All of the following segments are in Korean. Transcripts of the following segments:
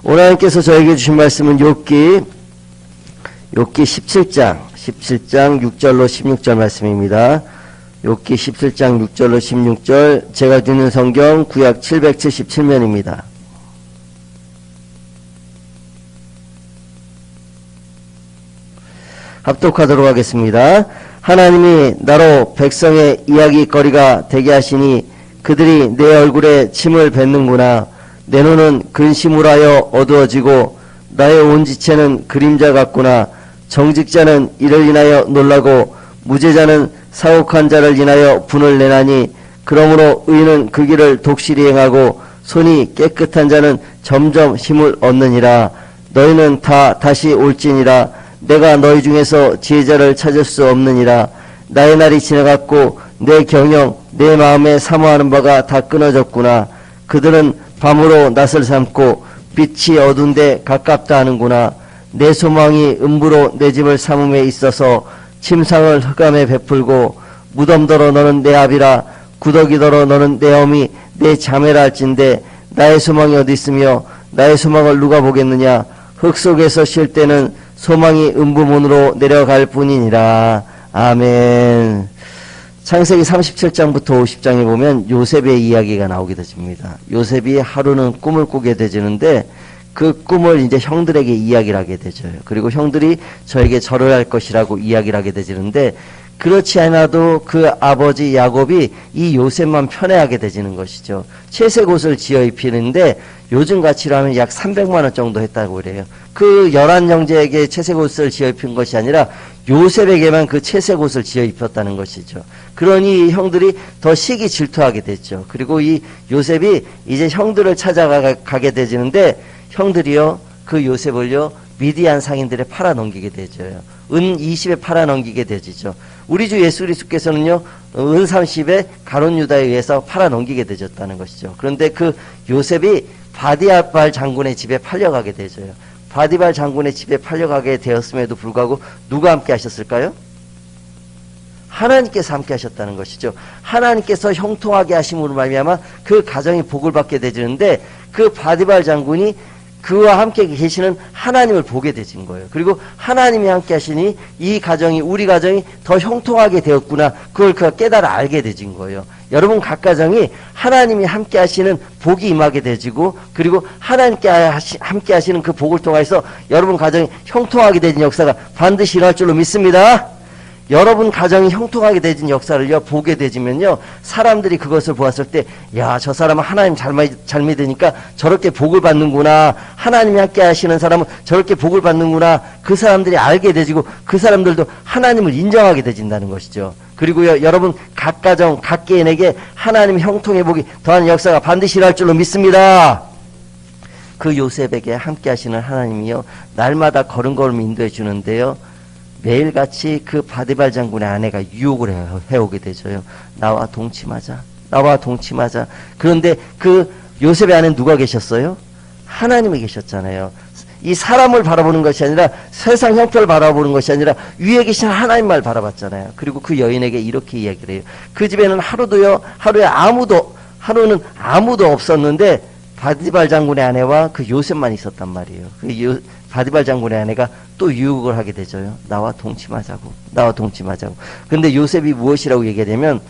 오늘 하나님께서 저에게 주신 말씀은 욥기 17장 6절로 16절 말씀입니다. 욥기 17장 6절로 16절, 제가 듣는 성경 구약 777면입니다. 합독하도록 하겠습니다. 하나님이 나로 백성의 이야기거리가 되게 하시니 그들이 내 얼굴에 침을 뱉는구나. 내 눈은 근심을 하여 어두워지고 나의 온 지체는 그림자 같구나. 정직자는 이를 인하여 놀라고 무죄자는 사옥한 자를 인하여 분을 내나니 그러므로 의인은 그 길을 독실히 행하고 손이 깨끗한 자는 점점 힘을 얻느니라. 너희는 다 다시 올지니라. 내가 너희 중에서 지혜자를 찾을 수 없느니라. 나의 날이 지나갔고 내 경영 내 마음에 사모하는 바가 다 끊어졌구나. 그들은 밤으로 낯을 삼고 빛이 어두운데 가깝다 하는구나. 내 소망이 음부로 내 집을 삼음에 있어서 침상을 흑암에 베풀고 무덤더러 너는 내 아비라 구더기더러 너는 내 어미 내 자매라 할진대 나의 소망이 어디 있으며 나의 소망을 누가 보겠느냐. 흙 속에서 쉴 때는 소망이 음부문으로 내려갈 뿐이니라. 아멘. 창세기 37장부터 50장에 보면 요셉의 이야기가 나오게 되집니다. 요셉이 하루는 꿈을 꾸게 되지는데 그 꿈을 이제 형들에게 이야기를 하게 되죠. 그리고 형들이 저에게 절을 할 것이라고 이야기를 하게 되지는데 그렇지 않아도 그 아버지 야곱이 이 요셉만 편애하게 되지는 것이죠. 채색 옷을 지어 입히는데 요즘 가치로 하면 약 300만 원 정도 했다고 그래요. 그 11형제에게 채색 옷을 지어 입힌 것이 아니라 요셉에게만 그 채색 옷을 지어 입혔다는 것이죠. 그러니 형들이 더 시기 질투하게 됐죠. 그리고 이 요셉이 이제 형들을 찾아가게 되지는데 형들이요 그 요셉을요 미디안 상인들에 팔아 넘기게 되죠. 은 20에 팔아 넘기게 되죠. 우리 주 예수 그리스도께서는요 은 30에 가룟 유다에 의해서 팔아 넘기게 되졌다는 것이죠. 그런데 그 요셉이 바디발 장군의 집에 팔려가게 되죠. 바디발 장군의 집에 팔려가게 되었음에도 불구하고 누가 함께 하셨을까요? 하나님께서 함께 하셨다는 것이죠. 하나님께서 형통하게 하심으로 말미암아 그 가정이 복을 받게 되지는데 그 바디발 장군이 그와 함께 계시는 하나님을 보게 되진 거예요. 그리고 하나님이 함께 하시니 이 가정이 우리 가정이 더 형통하게 되었구나. 그걸 그가 깨달아 알게 되진 거예요. 여러분 각 가정이 하나님이 함께 하시는 복이 임하게 되지고 그리고 하나님께 함께 하시는 그 복을 통해서 여러분 가정이 형통하게 되진 역사가 반드시 일어날 줄로 믿습니다. 여러분 가정이 형통하게 되진 역사를요 보게 되지면요 사람들이 그것을 보았을 때 야, 저 사람은 하나님 잘 믿으니까 저렇게 복을 받는구나. 하나님이 함께 하시는 사람은 저렇게 복을 받는구나. 그 사람들이 알게 되지고 그 사람들도 하나님을 인정하게 되진다는 것이죠. 그리고요 여러분 각 가정 각 개인에게 하나님 형통의 복이 더한 역사가 반드시 일어날 줄로 믿습니다. 그 요셉에게 함께 하시는 하나님이요 날마다 걸음걸음 인도해 주는데요 매일같이 그 바디발 장군의 아내가 유혹을 해오게 되죠. 나와 동침하자. 나와 동침하자. 그런데 그 요셉의 아내는 누가 계셨어요? 하나님이 계셨잖아요. 이 사람을 바라보는 것이 아니라 세상 형편을 바라보는 것이 아니라 위에 계신 하나님만 바라봤잖아요. 그리고 그 여인에게 이렇게 이야기를 해요. 그 집에는 하루는 아무도 없었는데 바디발 장군의 아내와 그 요셉만 있었단 말이에요. 바디발 장군의 아내가 또 유혹을 하게 되죠. 나와 동침하자고. 근데 요셉이 무엇이라고 얘기하냐면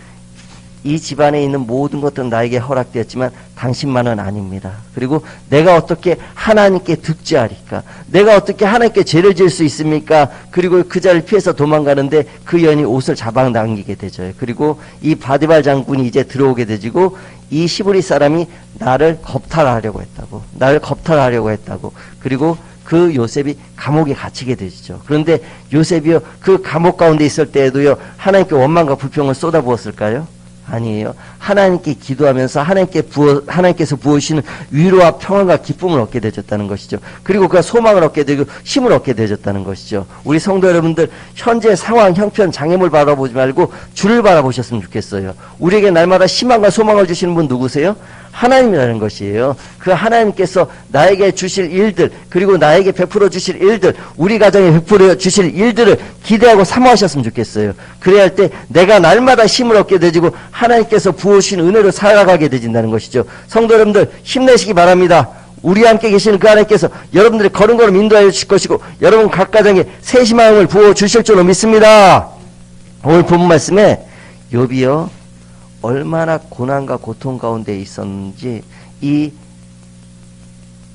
이 집안에 있는 모든 것들은 나에게 허락되었지만 당신만은 아닙니다. 그리고 내가 어떻게 하나님께 득죄하리까? 내가 어떻게 하나님께 죄를 지을 수 있습니까? 그리고 그 자를 피해서 도망가는데 그 여인이 옷을 잡아당기게 되죠. 그리고 이 바디발 장군이 이제 들어오게 되지고 이 시브리 사람이 나를 겁탈하려고 했다고. 그리고 그 요셉이 감옥에 gat히게 되죠. 그런데 요셉이요 그 감옥 가운데 있을 때에도요 하나님께 원망과 불평을 쏟아부었을까요? 아니에요. 하나님께 기도하면서 하나님께서 부어주시는 위로와 평안과 기쁨을 얻게 되졌다는 것이죠. 그리고 그가 소망을 얻게 되고 힘을 얻게 되졌다는 것이죠. 우리 성도 여러분들 현재 상황, 형편, 장애물 바라보지 말고 주를 바라보셨으면 좋겠어요. 우리에게 날마다 희망과 소망을 주시는 분 누구세요? 하나님이라는 것이에요. 그 하나님께서 나에게 주실 일들 그리고 나에게 베풀어 주실 일들 우리 가정에 베풀어 주실 일들을 기대하고 사모하셨으면 좋겠어요. 그래야 할 때 내가 날마다 힘을 얻게 되지고 하나님께서 부어주신 은혜로 살아가게 되진다는 것이죠. 성도 여러분들 힘내시기 바랍니다. 우리와 함께 계시는 그 하나님께서 여러분들의 걸음걸음 인도하여 주실 것이고 여러분 각 가정에 세심한 마음을 부어 주실 줄로 믿습니다. 오늘 본문 말씀에 욥이요 얼마나 고난과 고통 가운데 있었는지 이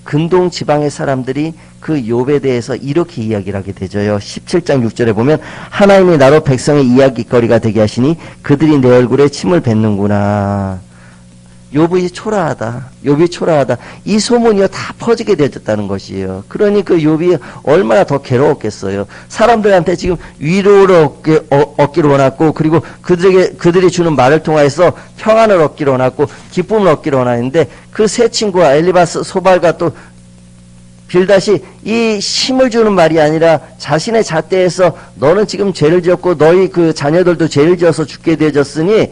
근동 지방의 사람들이 그 욥에 대해서 이렇게 이야기를 하게 되죠요. 17장 6절에 보면 하나님이 나로 백성의 이야기거리가 되게 하시니 그들이 내 얼굴에 침을 뱉는구나. 욥이 초라하다. 욥이 초라하다. 이 소문이요 다 퍼지게 되었다는 것이에요. 그러니 그 욥이 얼마나 더 괴로웠겠어요. 사람들한테 지금 위로를 얻기를 원했고 그리고 그들이 주는 말을 통하여서 평안을 얻기를 원했고 기쁨을 얻기를 원하는데 그 세 친구와 엘리바스 소발과 또 빌닷이 이 힘을 주는 말이 아니라 자신의 잣대에서 너는 지금 죄를 지었고 너희 그 자녀들도 죄를 지어서 죽게 되어졌으니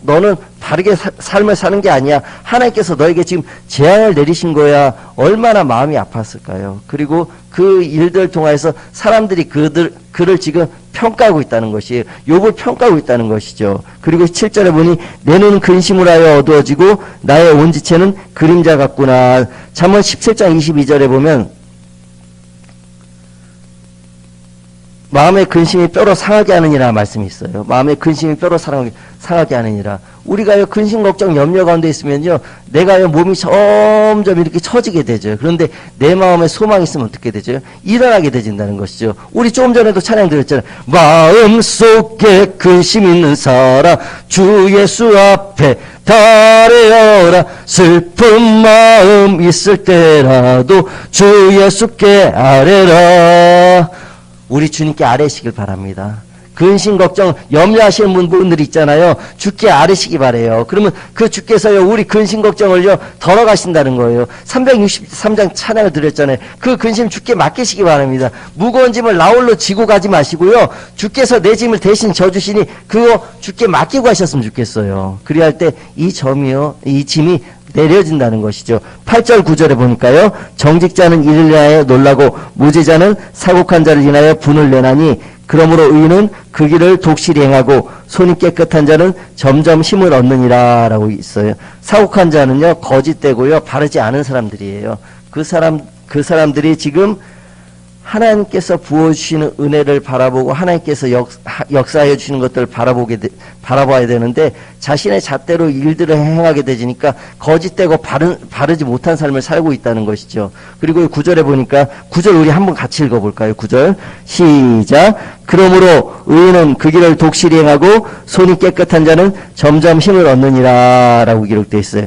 너는 바르게 삶을 사는 게 아니야. 하나님께서 너에게 지금 재앙을 내리신 거야. 얼마나 마음이 아팠을까요? 그리고 그 일들 통해서 사람들이 그를 지금 평가하고 있다는 것이에요. 욥을 평가하고 있다는 것이죠. 그리고 7절에 보니 내 눈은 근심을 하여 어두워지고 나의 온 지체는 그림자 같구나. 잠언 17장 22절에 보면 마음의 근심이 뼈로 상하게 하느니라 말씀이 있어요. 마음의 근심이 뼈로 상하게 하느니라. 우리가요 근심 걱정 염려 가운데 있으면요 내가요 몸이 점점 이렇게 처지게 되죠. 그런데 내 마음에 소망이 있으면 어떻게 되죠? 일어나게 되진다는 것이죠. 우리 조금 전에도 찬양 드렸잖아요. 마음속에 근심 있는 사람 주 예수 앞에 달려라. 슬픈 마음 있을 때라도 주 예수께 아뢰라. 우리 주님께 아뢰시길 바랍니다. 근심 걱정 염려하시는 분들이 있잖아요. 주께 아뢰시기 바래요. 그러면 그 주께서요 우리 근심 걱정을요 덜어가신다는 거예요. 363장 찬양을 드렸잖아요. 그 근심 주께 맡기시기 바랍니다. 무거운 짐을 나홀로 지고 가지 마시고요. 주께서 내 짐을 대신 져주시니 그거 주께 맡기고 가셨으면 좋겠어요. 그리할 때 이 짐이 내려진다는 것이죠. 8절 9절에 보니까요. 정직자는 이를 인하여 놀라고 무죄자는 사곡한 자를 인하여 분을 내나니 그러므로 의인은 그 길을 독실히 행하고 손이 깨끗한 자는 점점 힘을 얻느니라 라고 있어요. 사곡한 자는요 거짓되고요 바르지 않은 사람들이에요. 그 사람들이 지금 하나님께서 부어주시는 은혜를 바라보고 하나님께서 역사해 주시는 것들을 바라봐야 되는데 자신의 잣대로 일들을 행하게 되지니까 거짓되고 바르지 못한 삶을 살고 있다는 것이죠. 그리고 9절에 보니까 9절 우리 한번 같이 읽어볼까요? 9절 시작. 그러므로 의인은 그 길을 독실히 행하고 손이 깨끗한 자는 점점 힘을 얻느니라 라고 기록되어 있어요.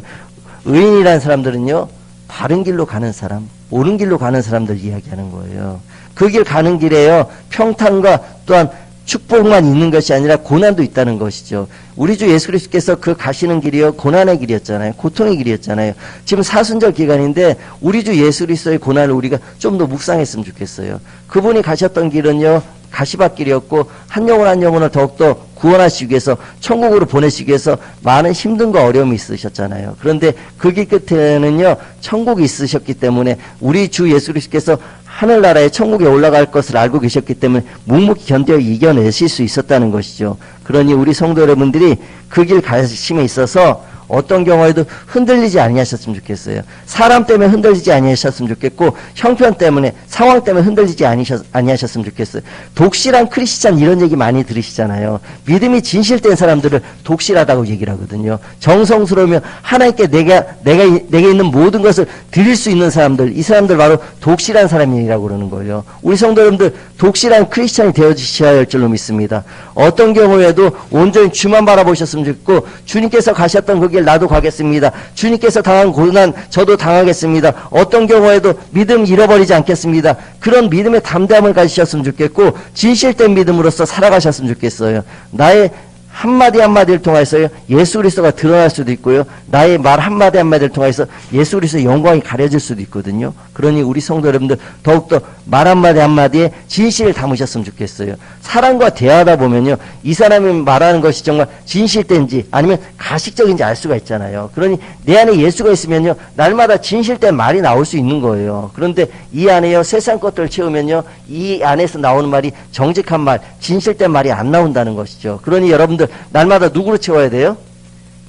의인이라는 사람들은요 바른 길로 가는 사람, 옳은 길로 가는 사람들 이야기하는 거예요. 그 길 가는 길에요 평탄과 또한 축복만 있는 것이 아니라 고난도 있다는 것이죠. 우리 주 예수 그리스도께서 그 가시는 길이요 고난의 길이었잖아요. 고통의 길이었잖아요. 지금 사순절 기간인데 우리 주 예수 그리스도의 고난을 우리가 좀 더 묵상했으면 좋겠어요. 그분이 가셨던 길은요 가시밭길이었고 한 영혼 한 영혼을 더욱더 구원하시기 위해서 천국으로 보내시기 위해서 많은 힘듦과 어려움이 있으셨잖아요. 그런데 그 길 끝에는요 천국이 있으셨기 때문에 우리 주 예수 그리스도께서 하늘나라에 천국에 올라갈 것을 알고 계셨기 때문에 묵묵히 견뎌 이겨내실 수 있었다는 것이죠. 그러니 우리 성도 여러분들이 그 길 가심에 있어서 어떤 경우에도 흔들리지 아니하셨으면 좋겠어요. 사람 때문에 흔들리지 아니하셨으면 좋겠고 형편 때문에 상황 때문에 흔들리지 아니하셨으면 좋겠어요. 독실한 크리스찬 이런 얘기 많이 들으시잖아요. 믿음이 진실된 사람들을 독실하다고 얘기를 하거든요. 정성스러우면 하나님께 내게 있는 모든 것을 드릴 수 있는 사람들, 이 사람들 바로 독실한 사람이라고 그러는 거예요. 우리 성도 여러분들 독실한 크리스찬이 되어주셔야 할 줄로 믿습니다. 어떤 경우에도 온전히 주만 바라보셨으면 좋겠고 주님께서 가셨던 그 길 나도 가겠습니다. 주님께서 당한 고난 저도 당하겠습니다. 어떤 경우에도 믿음 잃어버리지 않겠습니다. 그런 믿음의 담대함을 가지셨으면 좋겠고 진실된 믿음으로서 살아가셨으면 좋겠어요. 나의 한마디 한마디를 통해서요 예수 그리스도가 드러날 수도 있고요 나의 말 한마디 한마디를 통해서 예수 그리스도의 영광이 가려질 수도 있거든요. 그러니 우리 성도 여러분들 더욱더 말 한마디 한마디에 진실을 담으셨으면 좋겠어요. 사람과 대화하다 보면요 이 사람이 말하는 것이 정말 진실된지 아니면 가식적인지 알 수가 있잖아요. 그러니 내 안에 예수가 있으면요 날마다 진실된 말이 나올 수 있는 거예요. 그런데 이 안에요 세상 것들을 채우면요 이 안에서 나오는 말이 정직한 말 진실된 말이 안 나온다는 것이죠. 그러니 여러분들 날마다 누구로 채워야 돼요?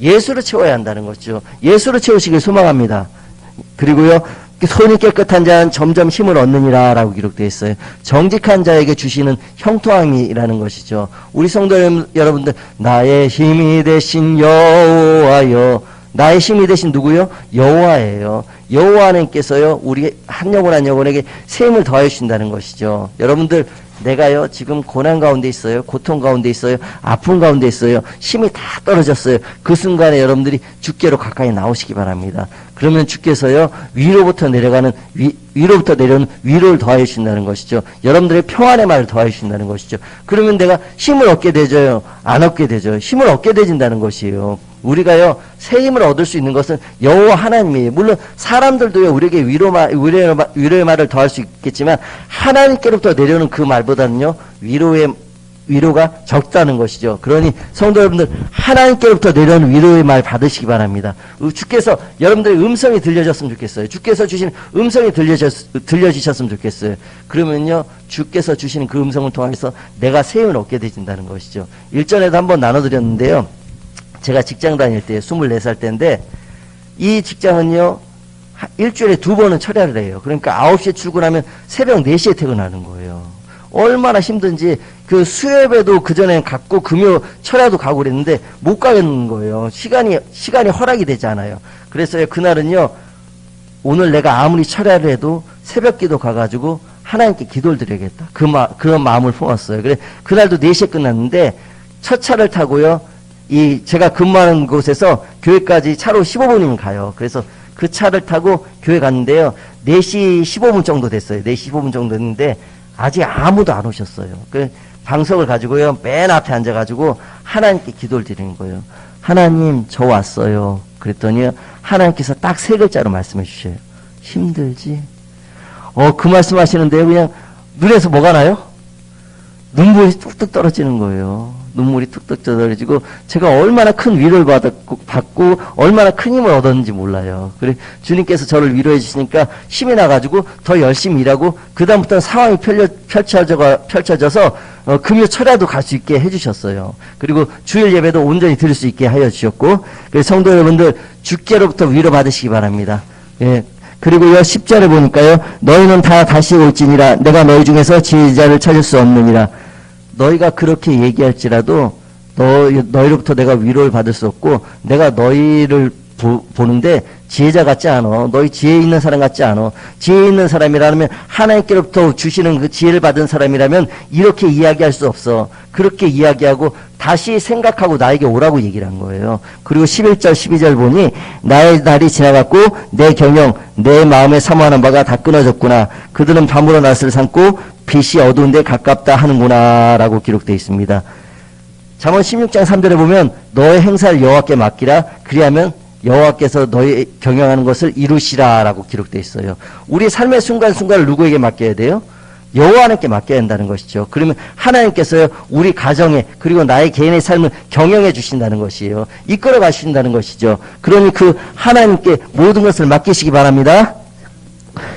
예수로 채워야 한다는 거죠. 예수로 채우시길 소망합니다. 그리고요, 손이 깨끗한 자는 점점 힘을 얻느니라 라고 기록되어 있어요. 정직한 자에게 주시는 형통함이라는 것이죠. 우리 성도 여러분들, 나의 힘이 되신 여호와여. 나의 힘이 되신 누구요? 여호와예요. 여호와님께서요, 우리 한 영혼 한 영혼에게 새 힘을 더해 주신다는 것이죠. 여러분들, 내가요, 지금 고난 가운데 있어요. 고통 가운데 있어요. 아픔 가운데 있어요. 힘이 다 떨어졌어요. 그 순간에 여러분들이 주께로 가까이 나오시기 바랍니다. 그러면 주께서요, 위로부터 내려오는 위로를 더하여 주신다는 것이죠. 여러분들의 평안의 말을 더하여 주신다는 것이죠. 그러면 내가 힘을 얻게 되죠? 안 얻게 되죠? 힘을 얻게 되진다는 것이에요. 우리가요, 새 힘을 얻을 수 있는 것은 여호와 하나님이에요. 물론 사람들도요, 우리에게 위로의 말을 더할 수 있겠지만 하나님께로부터 내려오는 그 말보다는요, 위로가 적다는 것이죠. 그러니 성도 여러분들, 하나님께로부터 내려오는 위로의 말 받으시기 바랍니다. 주께서 여러분들의 음성이 들려졌으면 좋겠어요. 주께서 주시는 음성이 들려지셨으면 좋겠어요. 그러면요, 주께서 주시는 그 음성을 통해서 내가 새 힘을 얻게 되진다는 것이죠. 일전에도 한번 나눠드렸는데요, 제가 직장 다닐 때 24살 때인데, 이 직장은요, 일주일에 2번은 철야를 해요. 그러니까 9시에 출근하면 새벽 4시에 퇴근하는 거예요. 얼마나 힘든지. 그 수요예배도 그전엔 갔고 금요 철야도 가고 그랬는데 못 가겠는 거예요. 시간이 허락이 되지 않아요. 그래서 그날은요, 오늘 내가 아무리 철야를 해도 새벽 기도 가가지고 하나님께 기도를 드려야겠다. 그런 마음을 품었어요. 그래, 그날도 4시에 끝났는데 첫 차를 타고요, 제가 근무하는 곳에서 교회까지 차로 15분이면 가요. 그래서 그 차를 타고 교회 갔는데요, 4시 15분 정도 됐어요. 4시 15분 정도 됐는데 아직 아무도 안 오셨어요. 그 방석을 가지고요, 맨 앞에 앉아가지고 하나님께 기도를 드리는 거예요. 하나님, 저 왔어요. 그랬더니 하나님께서 딱 3글자로 말씀해 주셔요. 힘들지? 그 말씀 하시는데요, 그냥 눈에서 뭐가 나요? 눈물이 뚝뚝 떨어지는 거예요. 눈물이 뚝뚝 떨어지고, 제가 얼마나 큰 위로를 받고 얼마나 큰 힘을 얻었는지 몰라요. 그래, 주님께서 저를 위로해 주시니까 힘이 나가지고 더 열심히 일하고, 그다음부터는 상황이 펼쳐져서 금요 철야도 갈 수 있게 해주셨어요. 그리고 주일 예배도 온전히 드릴 수 있게 하여 주셨고, 그래서 성도 여러분들, 주께로부터 위로 받으시기 바랍니다. 예. 그리고요, 10절에 보니까요, 너희는 다 다시 올지니라. 내가 너희 중에서 지혜자를 찾을 수 없느니라. 너희가 그렇게 얘기할지라도 너희로부터 내가 위로를 받을 수 없고, 내가 너희를 보는데 지혜자 같지 않아. 너희 지혜 있는 사람 같지 않아. 지혜 있는 사람이라면, 하나님께로부터 주시는 그 지혜를 받은 사람이라면 이렇게 이야기할 수 없어. 그렇게 이야기하고 다시 생각하고 나에게 오라고 얘기를 한 거예요. 그리고 11절 12절 보니, 나의 날이 지나갔고 내 경영 내 마음에 사모하는 바가 다 끊어졌구나. 그들은 밤으로 낯을 삼고 빛이 어두운 데 가깝다 하는구나 라고 기록되어 있습니다. 잠언 16장 3절에 보면, 너의 행사를 여호와께 맡기라. 그리하면 여호와께서 너희 경영하는 것을 이루시라 라고 기록되어 있어요. 우리 삶의 순간순간을 누구에게 맡겨야 돼요? 여호와 하나님께 맡겨야 한다는 것이죠. 그러면 하나님께서요, 우리 가정에, 그리고 나의 개인의 삶을 경영해 주신다는 것이에요. 이끌어 가신다는 것이죠. 그러니 그 하나님께 모든 것을 맡기시기 바랍니다.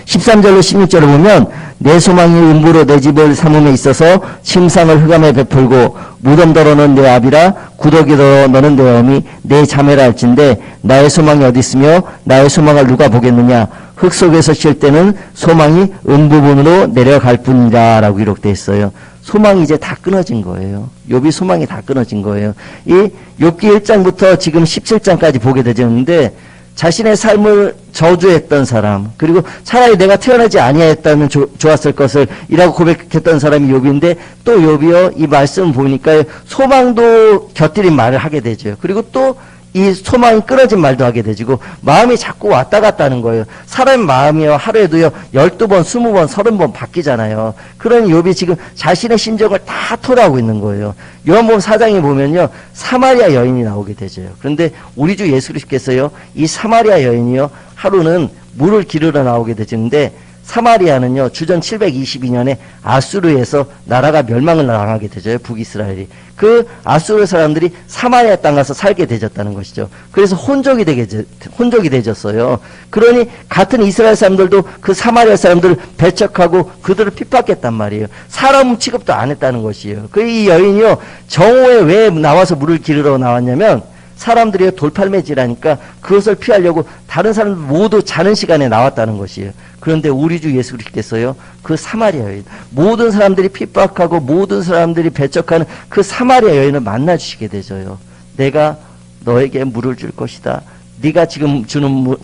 13절로 16절을 보면, 내 소망이 음부로 내 집을 삼음에 있어서 침상을 흑암에 베풀고, 무덤더러는 내 아비라 구더기더러 너는 내 어미 내 자매라 할진대, 나의 소망이 어디 있으며 나의 소망을 누가 보겠느냐. 흙 속에서 쉴 때는 소망이 음부분으로 내려갈 뿐이라 라고 기록되어 있어요. 소망이 이제 다 끊어진 거예요. 욥이 소망이 다 끊어진 거예요. 이 욥기 1장부터 지금 17장까지 보게 되었는데, 자신의 삶을 저주했던 사람, 그리고 차라리 내가 태어나지 아니하였다면 좋았을 것을 이라고 고백했던 사람이 욥인데, 또 욥이요, 이 말씀 보니까 소망도 곁들인 말을 하게 되죠. 그리고 또 이 소망이 끊어진 말도 하게 되지고, 마음이 자꾸 왔다 갔다 하는 거예요. 사람 마음이요, 하루에도요 12번, 20번, 30번 바뀌잖아요. 그런 욥이 지금 자신의 심정을 다 토로하고 있는 거예요. 요한복음 4장에 보면요, 사마리아 여인이 나오게 되죠. 그런데 우리 주 예수 그리스도께서요, 이 사마리아 여인이요, 하루는 물을 기르러 나오게 되는데, 사마리아는요, 주전 722년에 아수르에서 나라가 멸망을 당하게 되죠. 북이스라엘이. 그 아수르 사람들이 사마리아 땅 가서 살게 되졌다는 것이죠. 그래서 혼족이 되졌어요. 그러니 같은 이스라엘 사람들도 그 사마리아 사람들을 배척하고 그들을 핍박했단 말이에요. 사람 취급도 안 했다는 것이에요. 그 이 여인이요, 정오에 왜 나와서 물을 기르러 나왔냐면, 사람들이 돌팔매질하니까 그것을 피하려고 다른 사람들 모두 자는 시간에 나왔다는 것이에요. 그런데 우리 주 예수 그리스도께서요, 그 사마리아 여인, 모든 사람들이 핍박하고 모든 사람들이 배척하는 그 사마리아 여인을 만나 주시게 되죠요. 내가 너에게 물을 줄 것이다. 네가 지금 주는 물,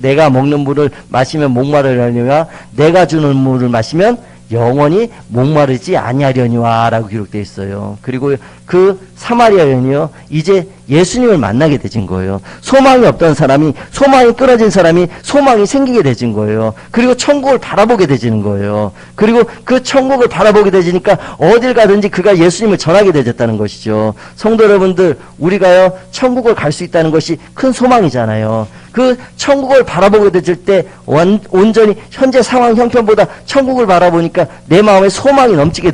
내가 먹는 물을 마시면 목마르려니와 내가 주는 물을 마시면 영원히 목마르지 아니하려니와 라고 기록되어 있어요. 그리고 그 사마리아 여인이요, 이제 예수님을 만나게 되진 거예요. 소망이 없던 사람이, 소망이 끊어진 사람이 소망이 생기게 되진 거예요. 그리고 천국을 바라보게 되지는 거예요. 그리고 그 천국을 바라보게 되지니까 어딜 가든지 그가 예수님을 전하게 되졌다는 것이죠. 성도 여러분들, 우리가요 천국을 갈 수 있다는 것이 큰 소망이잖아요. 그 천국을 바라보게 되질 때 온전히 현재 상황 형편보다 천국을 바라보니까 내 마음에 소망이 넘치게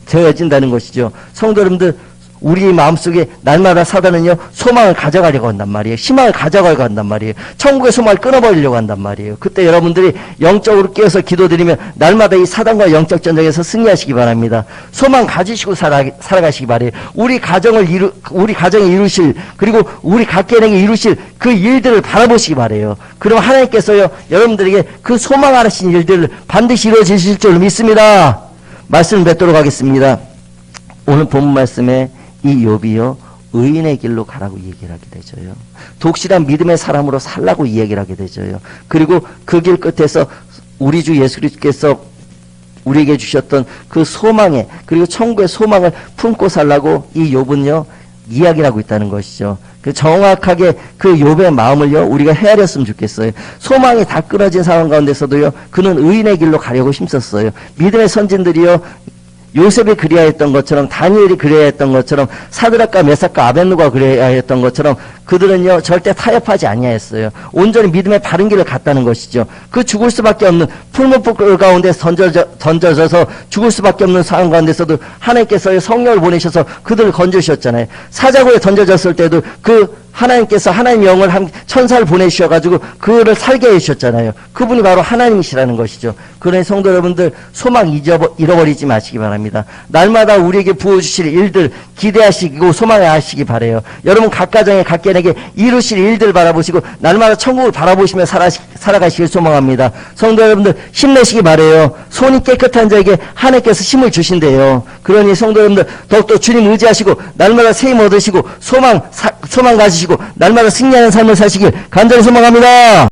되어진다는 것이죠. 성도 여러분들, 우리 마음속에 날마다 사단은요 소망을 가져가려고 한단 말이에요. 희망을 가져가려고 한단 말이에요. 천국의 소망을 끊어버리려고 한단 말이에요. 그때 여러분들이 영적으로 깨어서 기도드리면 날마다 이 사단과 영적 전쟁에서 승리하시기 바랍니다. 소망 가지시고 살아가시기 바래요. 우리 가정의 이루실, 그리고 우리 각계에게 이루실 그 일들을 바라보시기 바래요. 그럼 하나님께서요 여러분들에게 그 소망하신 일들을 반드시 이루어지실 줄 믿습니다. 말씀을 맺도록 하겠습니다. 오늘 본문 말씀에 이 욥이요 의인의 길로 가라고 얘기를 하게 되죠요. 독실한 믿음의 사람으로 살라고 이야기를 하게 되죠요. 그리고 그 길 끝에서 우리 주 예수 그리스도께서 우리에게 주셨던 그 소망에, 그리고 천국의 소망을 품고 살라고 이 욥은요 이야기를 하고 있다는 것이죠. 그 정확하게 그 욥의 마음을요 우리가 헤아렸으면 좋겠어요. 소망이 다 끊어진 상황 가운데서도요 그는 의인의 길로 가려고 힘썼어요. 믿음의 선진들이요 요셉이 그래야 했던 것처럼, 다니엘이 그래야 했던 것처럼, 사드락과 메삭과 아벳느고가 그래야 했던 것처럼 그들은요 절대 타협하지 아니하였어요. 온전히 믿음의 바른 길을 갔다는 것이죠. 그 죽을 수밖에 없는 풀무불 가운데 던져져서 죽을 수밖에 없는 상황 가운데서도 하나님께서 성령을 보내셔서 그들을 건져주셨잖아요. 사자고에 던져졌을 때도 그 하나님께서 하나님 영을 한 천사를 보내주셔가지고 그를 살게 해주셨잖아요. 그분이 바로 하나님이시라는 것이죠. 그러니 성도 여러분들, 소망 잃어버리지 마시기 바랍니다. 날마다 우리에게 부어주실 일들 기대하시고 소망하시기 바라요. 여러분 각 가정에 각 개인에게 이루실 일들 바라보시고 날마다 천국을 바라보시며 살아가시길 소망합니다. 성도 여러분들 힘내시기 바라요. 손이 깨끗한 자에게 하나님께서 힘을 주신대요. 그러니 성도 여러분들 더욱더 주님 의지하시고 날마다 새 힘 얻으시고 소망 가지시고 날마다 승리하는 삶을 사시길 간절히 소망합니다.